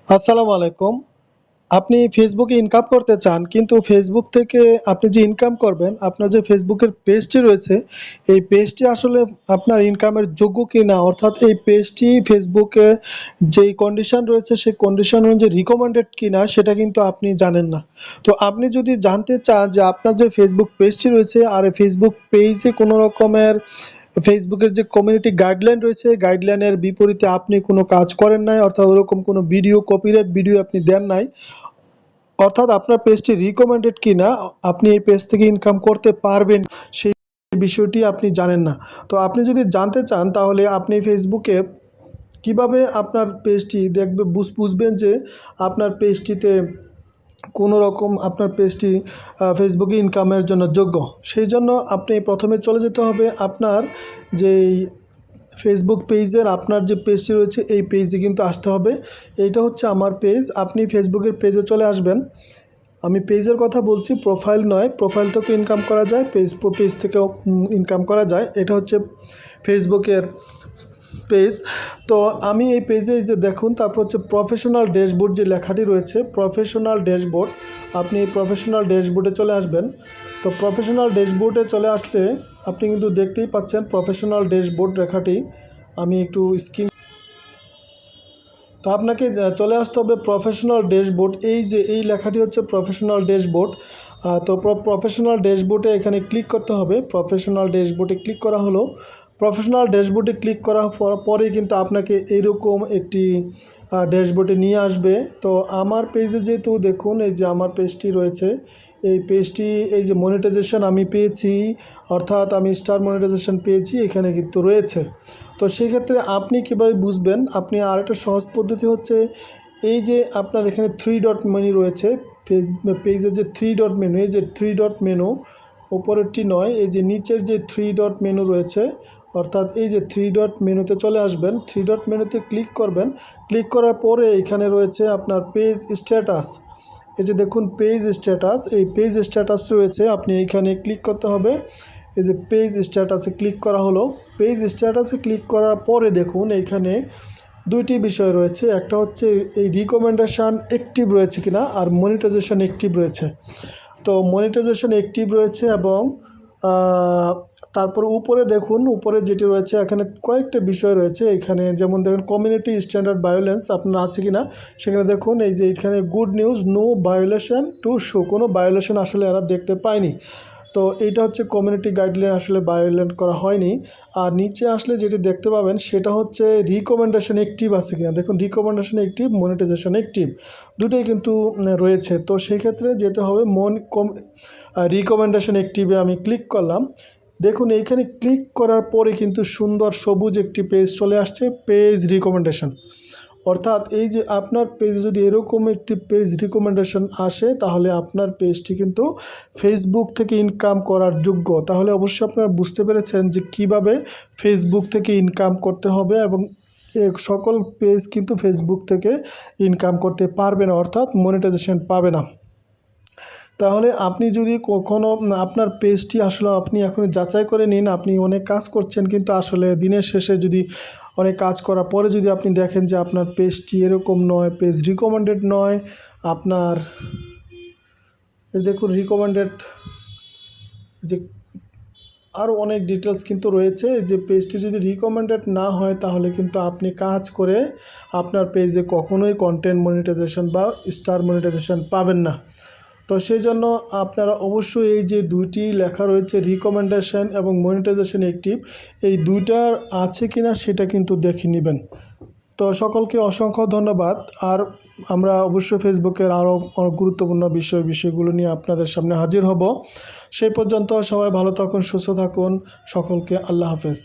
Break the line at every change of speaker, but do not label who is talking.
আসসালামু আলাইকুম। আপনি ফেসবুকে ইনকাম করতে চান, কিন্তু ফেসবুক থেকে আপনি যে ইনকাম করবেন, আপনার যে ফেসবুকের পেজটি রয়েছে, এই পেজটি আসলে আপনার ইনকামের যোগ্য কিনা, অর্থাৎ এই পেজটি ফেসবুকে যেই কন্ডিশন রয়েছে, সেই কন্ডিশন অনুযায়ী রিকমেন্ডেড কিনা, সেটা কিন্তু আপনি জানেন না। তো আপনি যদি জানতে চান যে আপনার যে ফেসবুক পেজটি রয়েছে, আর এই ফেসবুক পেজে কোনো রকমের ফেসবুকের যে কমিউনিটি গাইডলাইন রয়েছে, গাইডলাইনের বিপরীতে আপনি কোনো কাজ করেন নাই, অর্থাৎ ওরকম কোনো ভিডিও, কপিরাইট ভিডিও আপনি দেন নাই, অর্থাৎ আপনার পেজটি রিকমেন্ডেড কিনা, আপনি এই পেজ থেকে ইনকাম করতে পারবেন, সেই বিষয়টি আপনি জানেন না। তো আপনি যদি জানতে চান, তাহলে আপনি ফেসবুকে কিভাবে আপনার পেজটি দেখবে, বুঝবেন যে আপনার পেজটিতে কোনো রকম আপনার পেজটি ফেসবুকে ইনকামের জন্য যোগ্য। সেই জন্য আপনি প্রথমে চলে যেতে হবে আপনার যেই ফেসবুক পেজের, আপনার যে পেজটি রয়েছে এই পেজে কিন্তু আসতে হবে। এইটা হচ্ছে আমার পেজ। আপনি ফেসবুকের পেজে চলে আসবেন। আমি পেজের কথা বলছি, প্রোফাইল নয়। প্রোফাইল থেকে ইনকাম করা যায়, পেজ থেকেও ইনকাম করা যায়। এটা হচ্ছে ফেসবুকের পেজ। তো আমি এই পেজে যে দেখুন, তারপর হচ্ছে প্রফেশনাল ড্যাশবোর্ড যে লেখাটি রয়েছে, প্রফেশনাল ড্যাশবোর্ড, আপনি এই প্রফেশনাল ড্যাশবোর্ডে চলে আসবেন। তো প্রফেশনাল ড্যাশবোর্ডে চলে আসলে আপনি কিন্তু দেখতেই পাচ্ছেন প্রফেশনাল ড্যাশবোর্ড লেখাটি। আমি একটু স্ক্রিন, তো আপনাকে চলে আসতে হবে প্রফেশনাল ড্যাশবোর্ড। এই যে এই লেখাটি হচ্ছে প্রফেশনাল ড্যাশবোর্ড। তো প্রফেশনাল ড্যাশবোর্ডে এখানে ক্লিক করতে হবে। প্রফেশনাল ড্যাশবোর্ডে ক্লিক করা হলো। প্রফেশনাল ড্যাশবোর্ডে ক্লিক করার পরে কিন্তু আপনাকে এইরকম একটি ড্যাশবোর্ডে নিয়ে আসবে। তো আমার পেজে যেহেতু দেখুন, এই যে আমার পেজটি রয়েছে, এই পেজটি, এই যে মনিটাইজেশন আমি পেয়েছি, অর্থাৎ আমি স্টার মনিটাইজেশন পেয়েছি, এখানে কিন্তু রয়েছে। তো সেই ক্ষেত্রে আপনি কীভাবে বুঝবেন, আপনি আরেকটা সহজ পদ্ধতি হচ্ছে, এই যে আপনার এখানে 3 ডট মেনু রয়েছে, পেজের যে 3 ডট মেনু, এই যে 3 ডট মেনু, উপরেরটি নয়, এই যে নিচের যে 3 ডট মেনু রয়েছে, অর্থাৎ এই যে 3 ডট মেনুতে চলে আসবেন। 3 ডট মেনুতে ক্লিক করবেন। ক্লিক করার পরে এখানে রয়েছে আপনার পেজ স্ট্যাটাস। এই যে দেখুন পেজ স্ট্যাটাস, এই পেজ স্ট্যাটাস রয়েছে, আপনি এইখানে ক্লিক করতে হবে। এই যে পেজ স্ট্যাটাসে ক্লিক করা হলো। পেজ স্ট্যাটাসে ক্লিক করার পরে দেখুন এইখানে দুইটি বিষয় রয়েছে। একটা হচ্ছে এই রিকমেন্ডেশন অ্যাক্টিভ রয়েছে কিনা, আর মনিটাইজেশন অ্যাক্টিভ রয়েছে। তো মনিটাইজেশন অ্যাক্টিভ রয়েছে, এবং তারপর উপরে দেখুন, উপরে যেটি রয়েছে এখানে কয়েকটা বিষয় রয়েছে। এখানে যেমন দেখুন কমিউনিটি স্ট্যান্ডার্ড ভায়োলেন্স আপনার আছে কিনা, সেখানে দেখুন এই যে এখানে good news, no violation to show, কোনো ভায়োলেশন আসলে এরা দেখতে পায়নি। তো এইটা হচ্ছে কমিউনিটি গাইডলাইন, আসলে ভায়োলেট করা হয়নি। আর নিচে আসলে যেটি দেখতে পাবেন সেটা হচ্ছে রিকমেন্ডেশন অ্যাক্টিভ আছে কিনা। দেখুন রিকমেন্ডেশন অ্যাক্টিভ, মনিটাইজেশন অ্যাক্টিভ, দুটোই কিন্তু রয়েছে। তো সেই ক্ষেত্রে যেতে হবে রিকমেন্ডেশন অ্যাক্টিভে আমি ক্লিক করলাম। দেখুন এইখানে ক্লিক করার পরে কিন্তু সুন্দর সবুজ একটি পেজ চলে আসছে, পেজ রিকমেন্ডেশন। অর্থাৎ এই যে আপনার পেজে যদি এরকম একটি পেজ রিকমেন্ডেশন আসে, তাহলে আপনার পেজটি কিন্তু ফেসবুক থেকে ইনকাম করার যোগ্য। তাহলে অবশ্যই আপনারা বুঝতে পেরেছেন যে কিভাবে ফেসবুক থেকে ইনকাম করতে হবে, এবং সকল পেজ কিন্তু ফেসবুক থেকে ইনকাম করতে পারবে না, অর্থাৎ মনিটাইজেশন পাবে না। তাহলে আপনি যদি কখনও আপনার পেজটি আসলে আপনি এখন যাচাই করে নিন, আপনি অনেক কাজ করছেন, কিন্তু আসলে দিনের শেষে যদি অনেক কাজ করার পরে যদি আপনি দেখেন যে আপনার পেজটি এরকম নয়, পেজ রিকমেন্ডেড নয়, আপনার দেখুন রিকমেন্ডেড, যে আরও অনেক ডিটেলস কিন্তু রয়েছে। যে পেজটি যদি রিকমেন্ডেড না হয়, তাহলে কিন্তু আপনি কাজ করে আপনার পেজে কখনোই কন্টেন্ট মনিটাইজেশন বা স্টার মনিটাইজেশন পাবেন না। তো সেই জন্য আপনারা অবশ্যই এই যে দুইটি লেখা রয়েছে, রিকমেন্ডেশন এবং মনিটাইজেশন অ্যাক্টিভ, এই দুইটার আছে কিনা সেটা কিন্তু দেখে নেবেন। তো সকলকে অসংখ্য ধন্যবাদ। আর আমরা অবশ্যই ফেসবুকের আরও গুরুত্বপূর্ণ বিষয়গুলো নিয়ে আপনাদের সামনে হাজির হব। সেই পর্যন্ত সবাই ভালো থাকুন, সুস্থ থাকুন। সকলকে আল্লাহ হাফেজ।